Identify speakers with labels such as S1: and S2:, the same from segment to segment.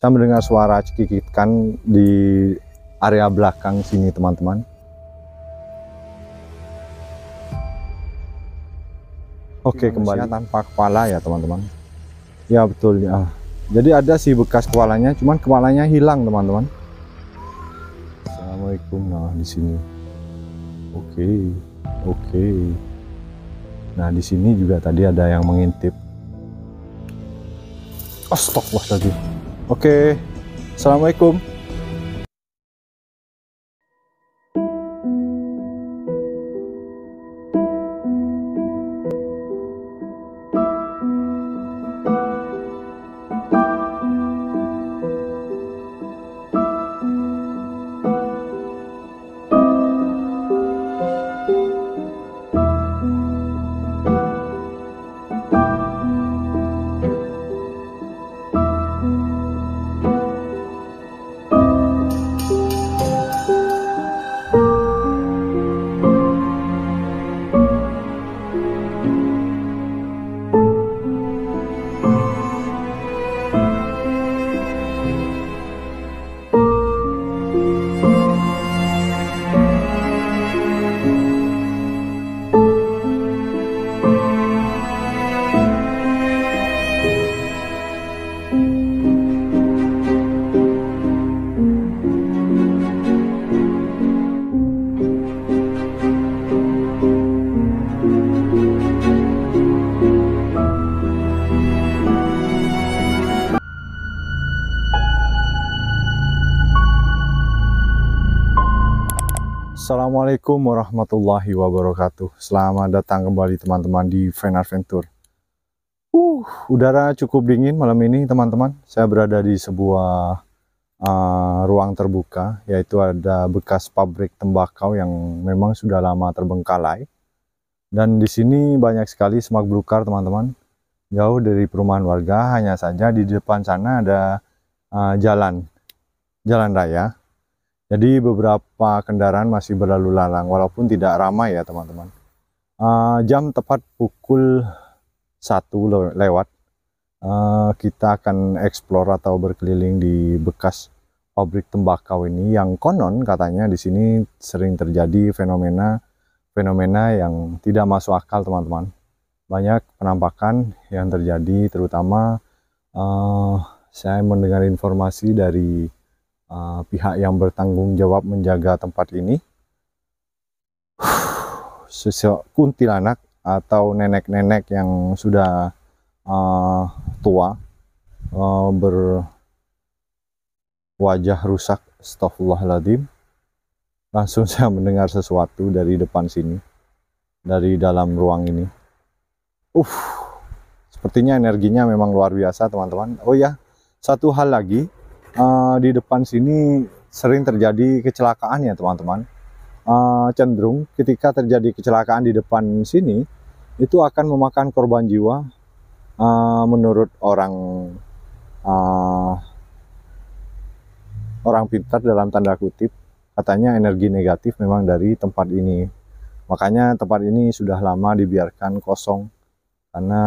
S1: Saya mendengar suara cekikikan di area belakang sini, teman-teman. Oke, kembali tanpa kepala ya, teman-teman. Ya, betul ya. Jadi ada sih bekas kepalanya, cuman kepalanya hilang, teman-teman. Assalamualaikum. Nah, di sini. Oke. Nah, di sini juga tadi ada yang mengintip. Astagfirullahaladzim. Oke. Assalamualaikum. Assalamualaikum warahmatullahi wabarakatuh. Selamat datang kembali teman-teman di Van Adventure. Udara cukup dingin malam ini, teman-teman. Saya berada di sebuah ruang terbuka, yaitu ada bekas pabrik tembakau yang memang sudah lama terbengkalai. Dan di sini banyak sekali semak belukar, teman-teman. Jauh dari perumahan warga, hanya saja di depan sana ada jalan raya. Jadi beberapa kendaraan masih berlalu lalang, walaupun tidak ramai ya, teman-teman. Jam tepat pukul 1 lewat, kita akan explore atau berkeliling di bekas pabrik tembakau ini, yang konon katanya di sini sering terjadi fenomena yang tidak masuk akal, teman-teman. Banyak penampakan yang terjadi, terutama saya mendengar informasi dari pihak yang bertanggung jawab menjaga tempat ini, kuntilanak atau nenek-nenek yang sudah tua, berwajah rusak. Astagfirullahaladzim. Langsung saya mendengar sesuatu dari depan sini, dari dalam ruang ini. Sepertinya energinya memang luar biasa, teman-teman. Oh ya, satu hal lagi, di depan sini sering terjadi kecelakaan ya, teman-teman. Cenderung ketika terjadi kecelakaan di depan sini itu akan memakan korban jiwa. Menurut orang pintar dalam tanda kutip, katanya energi negatif memang dari tempat ini. Makanya tempat ini sudah lama dibiarkan kosong, karena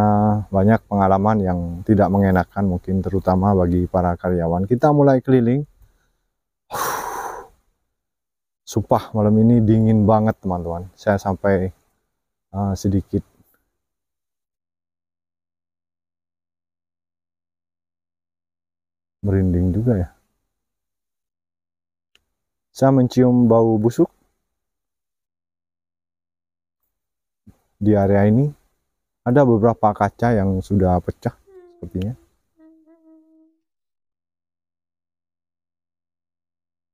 S1: banyak pengalaman yang tidak mengenakan, mungkin terutama bagi para karyawan. Kita mulai keliling. Sumpah malam ini dingin banget, teman-teman. Saya sampai sedikit merinding juga ya. Saya mencium bau busuk di area ini. Ada beberapa kaca yang sudah pecah sepertinya.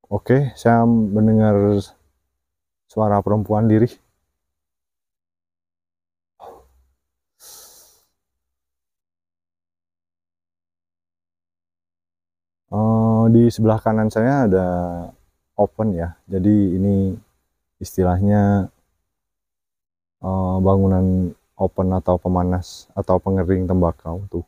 S1: Oke, saya mendengar suara perempuan lirih. Di sebelah kanan saya ada open ya. Jadi ini istilahnya bangunan open atau pemanas atau pengering tembakau tuh.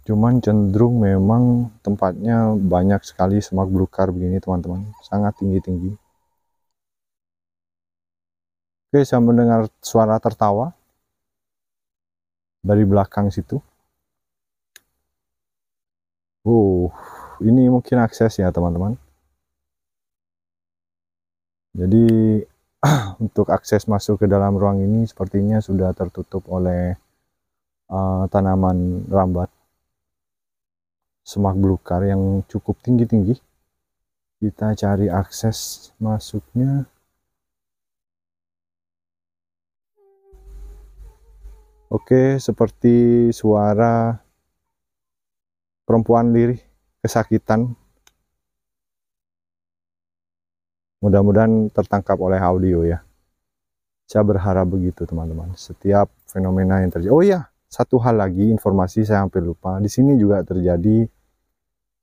S1: Cuman cenderung memang tempatnya banyak sekali semak belukar begini, teman-teman. Sangat tinggi-tinggi. Oke, saya mendengar suara tertawa. dari belakang situ. Ini mungkin akses ya teman-teman. Jadi untuk akses masuk ke dalam ruang ini sepertinya sudah tertutup oleh tanaman rambat semak belukar yang cukup tinggi-tinggi. Kita cari akses masuknya. Oke, seperti suara perempuan lirih kesakitan. Mudah-mudahan tertangkap oleh audio ya. Saya berharap begitu teman-teman. Setiap fenomena yang terjadi. Oh iya, satu hal lagi informasi saya hampir lupa. Di sini juga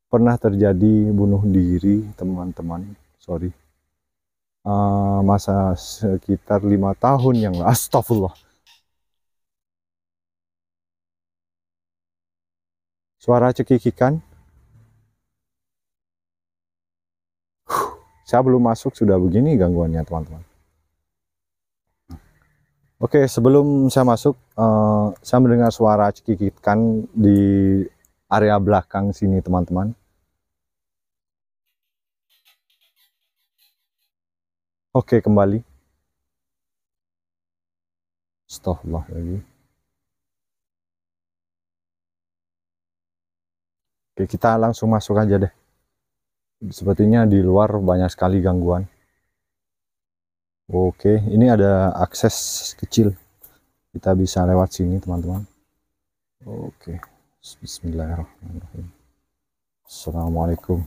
S1: pernah terjadi bunuh diri teman-teman. Sorry. Masa sekitar 5 tahun yang lalu. Astagfirullah. Suara cekikikan. Saya belum masuk sudah begini gangguannya teman-teman. Oke, sebelum saya masuk, saya mendengar suara cekikikan di area belakang sini teman-teman. Oke, kembali. Astagfirullah lagi. Oke, kita langsung masuk aja deh. Sepertinya di luar banyak sekali gangguan. Oke, ini ada akses kecil. Kita bisa lewat sini, teman-teman. Oke, bismillahirrahmanirrahim. Assalamualaikum.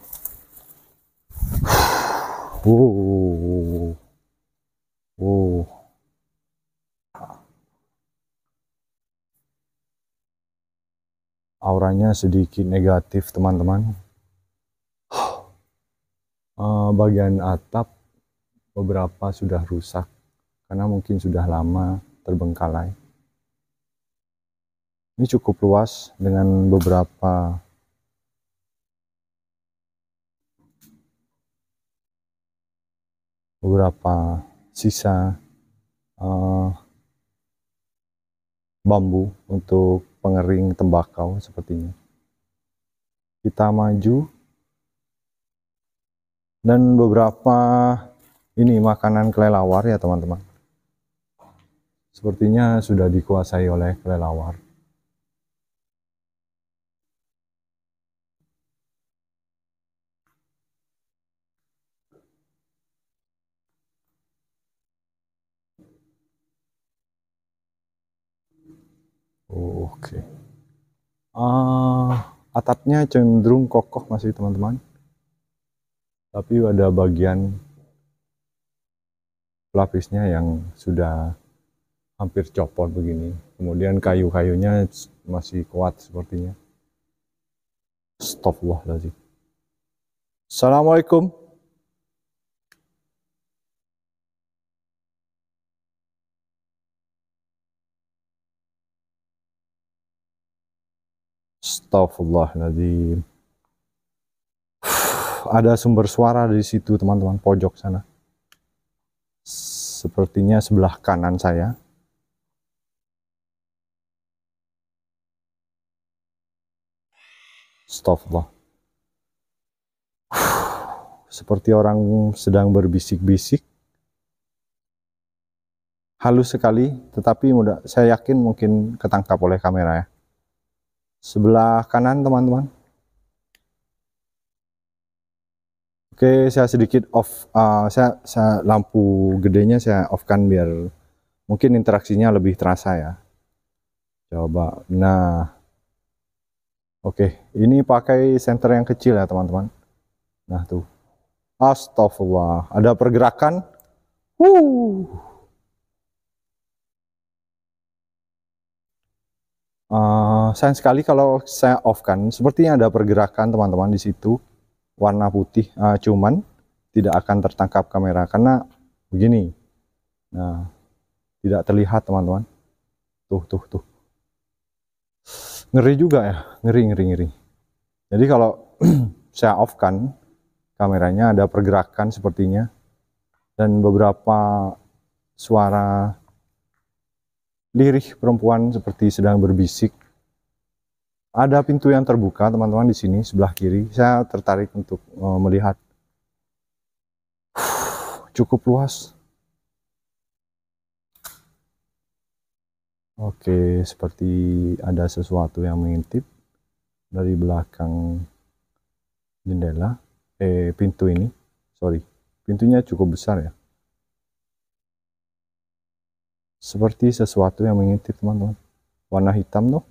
S1: Auranya sedikit negatif, teman-teman. Bagian atap beberapa sudah rusak karena mungkin sudah lama terbengkalai. Ini cukup luas dengan beberapa sisa bambu untuk pengering tembakau sepertinya. Kita maju dan beberapa ini makanan kelelawar ya teman-teman. Sepertinya sudah dikuasai oleh kelelawar. Oke. Atapnya cenderung kokoh masih teman-teman. Tapi ada bagian pelapisnya yang sudah hampir copot begini. Kemudian kayu-kayunya masih kuat sepertinya. Astagfirullahaladzim. Assalamualaikum. Astagfirullahaladzim. Ada sumber suara di situ teman-teman, pojok sana. Sepertinya sebelah kanan saya. Astagfirullah. Seperti orang sedang berbisik-bisik. Halus sekali, tetapi saya yakin mungkin ketangkap oleh kamera ya. Sebelah kanan teman-teman. Oke, saya sedikit off, saya lampu gedenya saya off kan biar mungkin interaksinya lebih terasa ya. Coba, nah, oke, ini pakai senter yang kecil ya teman-teman. Nah tuh, astagfirullah, ada pergerakan. Sayang sekali kalau saya off kan, sepertinya ada pergerakan teman-teman di situ, warna putih, cuman tidak akan tertangkap kamera karena begini. Nah, tidak terlihat teman-teman. Tuh. Ngeri juga ya, ngeri. Jadi kalau saya off kan, kameranya ada pergerakan sepertinya, dan beberapa suara lirih perempuan seperti sedang berbisik. Ada pintu yang terbuka teman-teman di sini sebelah kiri. Saya tertarik untuk melihat. Cukup luas. Oke, seperti ada sesuatu yang mengintip dari belakang jendela. Pintu ini. Sorry, pintunya cukup besar ya. Seperti sesuatu yang mengintip teman-teman. Warna hitam tuh.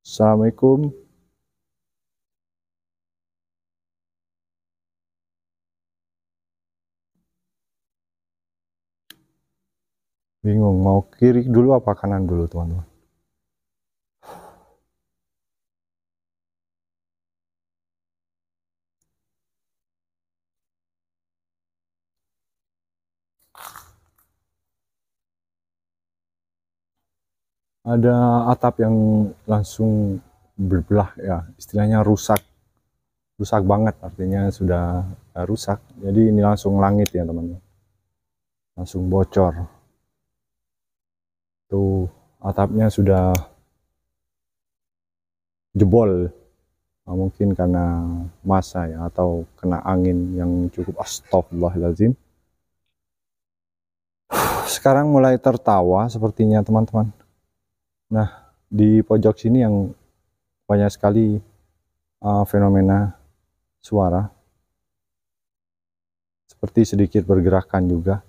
S1: Assalamualaikum. Bingung mau kiri dulu apa kanan dulu teman-teman. Ada atap yang langsung berbelah ya, istilahnya rusak. Rusak banget, artinya sudah rusak. Jadi ini langsung langit ya teman-teman. Langsung bocor. Tuh atapnya sudah jebol. Nah, mungkin karena masa ya atau kena angin yang cukup, astagfirullahaladzim. Sekarang mulai tertawa sepertinya teman-teman. Nah, di pojok sini yang banyak sekali fenomena suara. Seperti sedikit bergerakan juga.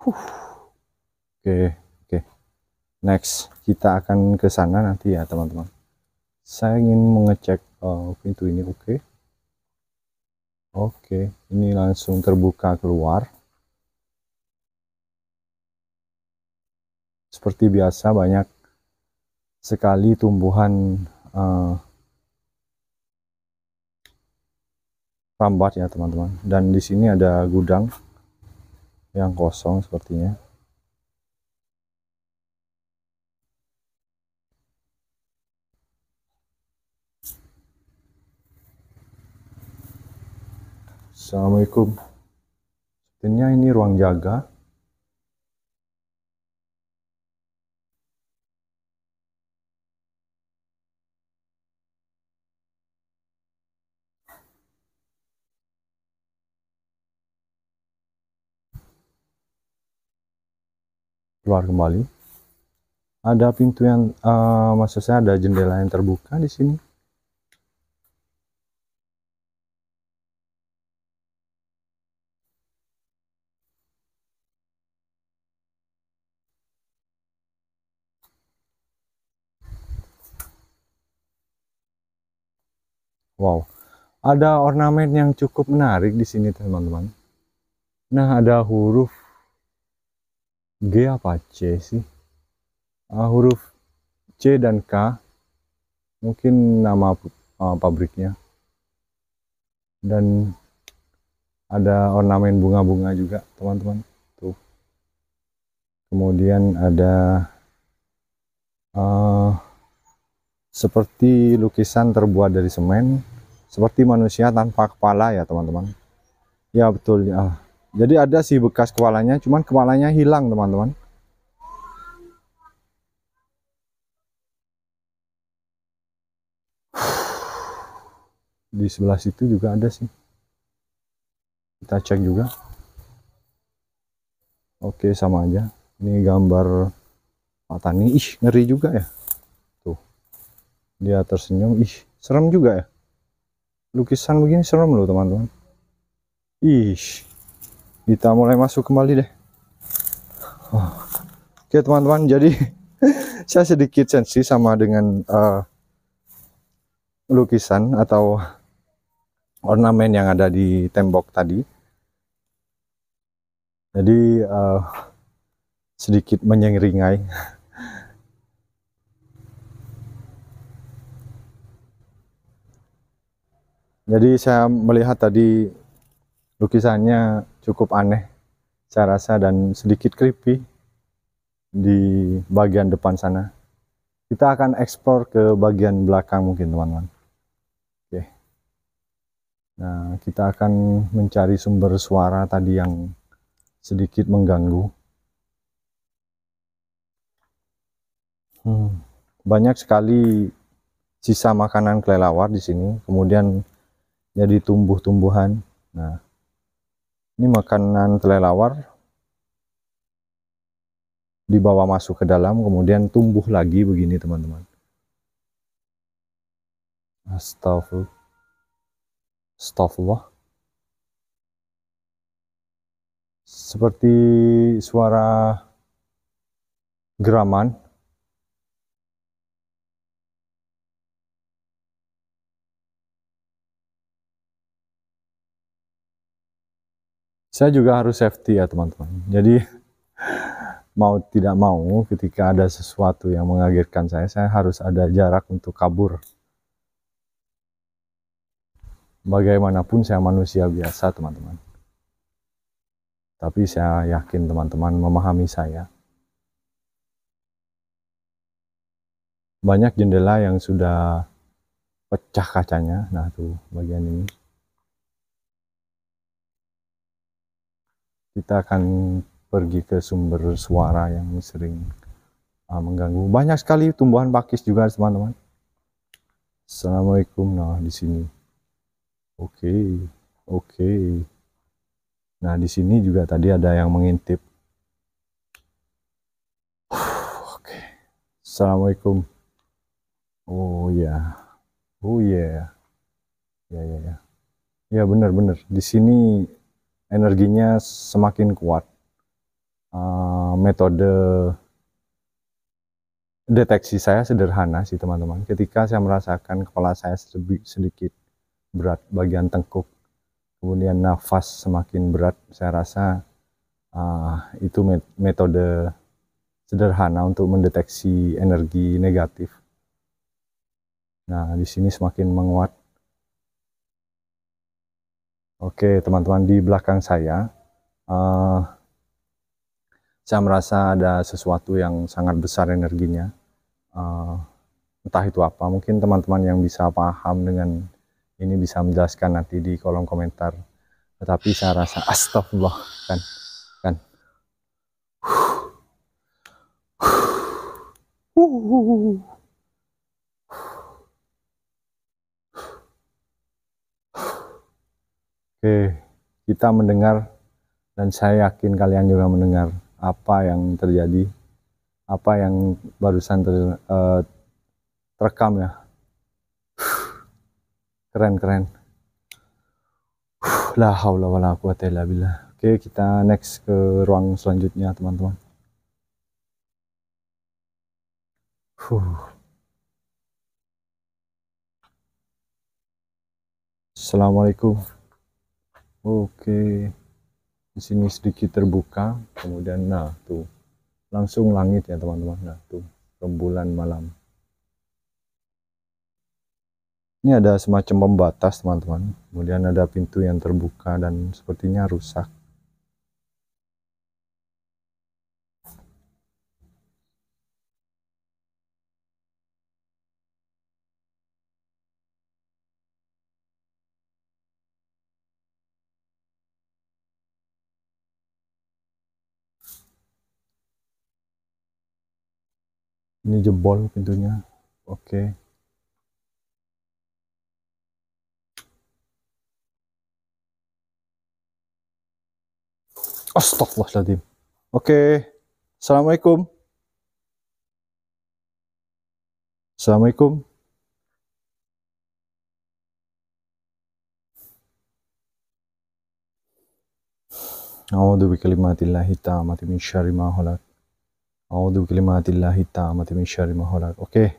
S1: Oke. Next, kita akan ke sana nanti ya teman-teman. Saya ingin mengecek pintu ini. Oke, ini langsung terbuka keluar. Seperti biasa banyak sekali tumbuhan rambat ya teman-teman. Dan di sini ada gudang yang kosong sepertinya. Assalamualaikum. Sepertinya ini ruang jaga. Keluar kembali. Ada pintu yang, maksud saya ada jendela yang terbuka di sini. Wow, ada ornamen yang cukup menarik di sini teman-teman. Nah, ada huruf G apa C sih? Huruf C dan K, mungkin nama pabriknya. Dan ada ornamen bunga-bunga juga teman-teman. Tuh. Kemudian ada seperti lukisan terbuat dari semen, seperti manusia tanpa kepala ya teman-teman. Ya betul ya. Jadi ada sih bekas kepalanya, cuman kepalanya hilang teman-teman. Di sebelah situ juga ada sih. Kita cek juga. Oke, sama aja. Ini gambar Pak Tani. Ih, ngeri juga ya. Tuh. Dia tersenyum. Ih, serem juga ya. Lukisan begini serem loh, teman-teman. Ih. Kita mulai masuk kembali deh. Oke, teman-teman. Jadi saya sedikit sensi sama dengan lukisan atau ornamen yang ada di tembok tadi. Jadi sedikit menyeringai. Jadi saya melihat tadi lukisannya cukup aneh, saya rasa, dan sedikit creepy di bagian depan sana. Kita akan eksplor ke bagian belakang mungkin teman-teman. Oke. Nah, kita akan mencari sumber suara tadi yang sedikit mengganggu. Banyak sekali sisa makanan kelelawar di sini, kemudian jadi tumbuh-tumbuhan. Nah, ini makanan kelelawar dibawa masuk ke dalam, kemudian tumbuh lagi begini teman-teman. Astagfirullah. Seperti suara geraman. Saya juga harus safety ya teman-teman. Jadi mau tidak mau ketika ada sesuatu yang mengagetkan saya harus ada jarak untuk kabur. Bagaimanapun saya manusia biasa teman-teman. Tapi saya yakin teman-teman memahami saya. Banyak jendela yang sudah pecah kacanya. Nah tuh bagian ini. Kita akan pergi ke sumber suara yang sering mengganggu. Banyak sekali tumbuhan pakis juga teman-teman. Assalamualaikum. Nah di sini. Oke. Nah di sini juga tadi ada yang mengintip. Oke. Assalamualaikum. Oh ya. Ya benar. Di sini energinya semakin kuat. Metode deteksi saya sederhana sih teman-teman. Ketika saya merasakan kepala saya sedikit berat bagian tengkuk, kemudian nafas semakin berat, saya rasa itu metode sederhana untuk mendeteksi energi negatif. Nah, di sini semakin menguat. Oke, teman-teman, di belakang saya merasa ada sesuatu yang sangat besar energinya. Entah itu apa, mungkin teman-teman yang bisa paham dengan ini bisa menjelaskan nanti di kolom komentar. Tetapi saya rasa astagfirullah kan. Oke, kita mendengar dan saya yakin kalian juga mendengar apa yang terjadi, apa yang barusan terekam ya. Keren. La haula wala quwata illa billah. Oke, kita next ke ruang selanjutnya, teman-teman. Assalamualaikum. Oke. Di sini sedikit terbuka, kemudian nah tuh langsung langit ya teman-teman. Nah tuh rembulan malam. Ini ada semacam pembatas teman-teman, kemudian ada pintu yang terbuka dan sepertinya rusak. Ini jebol pintunya. Oke. Astagfirullahaladzim. Oke. Assalamualaikum. Assalamualaikum. A'udzu bikalimatillahi tammati min syarri ma khalaq. A'udzu bikalimatillahi tammati min syarri ma khalaq. Oke.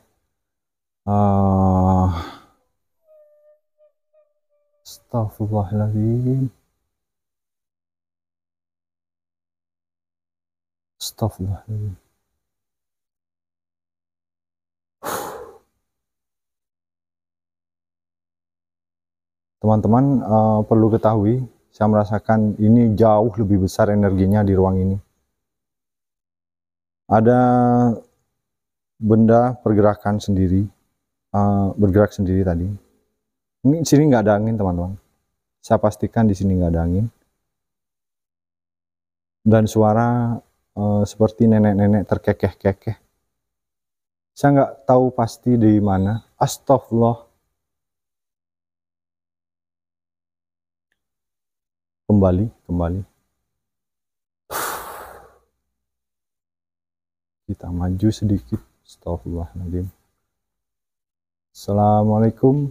S1: Astagfirullahaladzim. Astagfirullahaladzim. Teman-teman perlu ketahui, saya merasakan ini jauh lebih besar energinya di ruang ini. Ada benda pergerakan sendiri, bergerak sendiri tadi. Ini sini nggak ada angin teman-teman. Saya pastikan di sini nggak ada angin. Dan suara seperti nenek-nenek terkekeh-kekeh. Saya nggak tahu pasti di mana. Astagfirullah. Kembali. Kita maju sedikit. Astagfirullahaladzim. Assalamualaikum.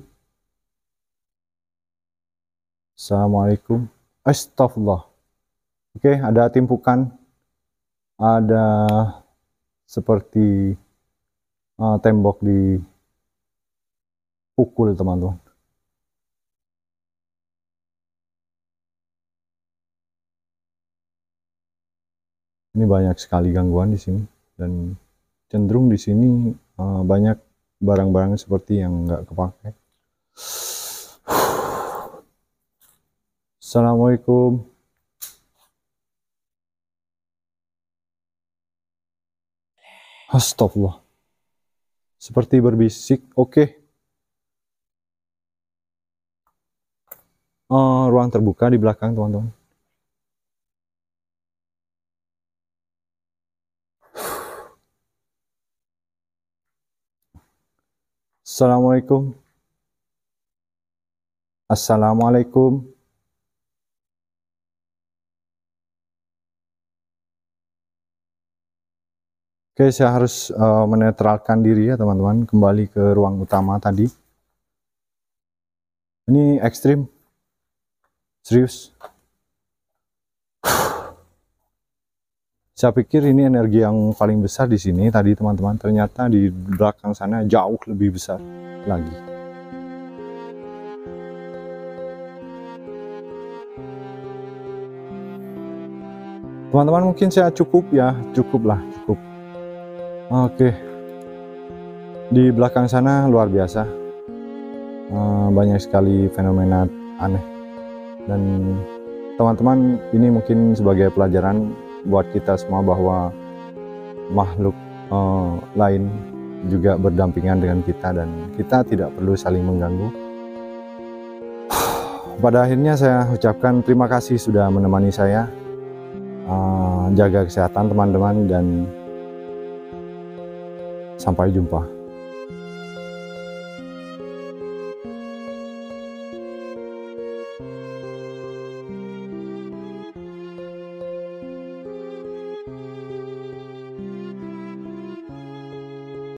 S1: Astagfirullah. Oke, ada timpukan. Ada seperti tembok di pukul, teman-teman. Ini banyak sekali gangguan di sini, dan cenderung di sini banyak barang-barang seperti yang nggak kepakai. Assalamualaikum. Astagfirullah. Seperti berbisik. Oke. Ruang terbuka di belakang, teman-teman. Assalamualaikum. Assalamualaikum. Oke, saya harus menetralkan diri ya, teman-teman. Kembali ke ruang utama tadi. Ini ekstrim. Serius. Saya pikir ini energi yang paling besar di sini tadi, teman-teman. Ternyata di belakang sana jauh lebih besar lagi. Teman-teman, mungkin saya cukup ya, cukup. Oke. Di belakang sana luar biasa. Banyak sekali fenomena aneh. Dan teman-teman, ini mungkin sebagai pelajaran buat kita semua bahwa makhluk lain juga berdampingan dengan kita, dan kita tidak perlu saling mengganggu. Pada akhirnya saya ucapkan terima kasih sudah menemani saya. Jaga kesehatan, teman-teman, dan sampai jumpa.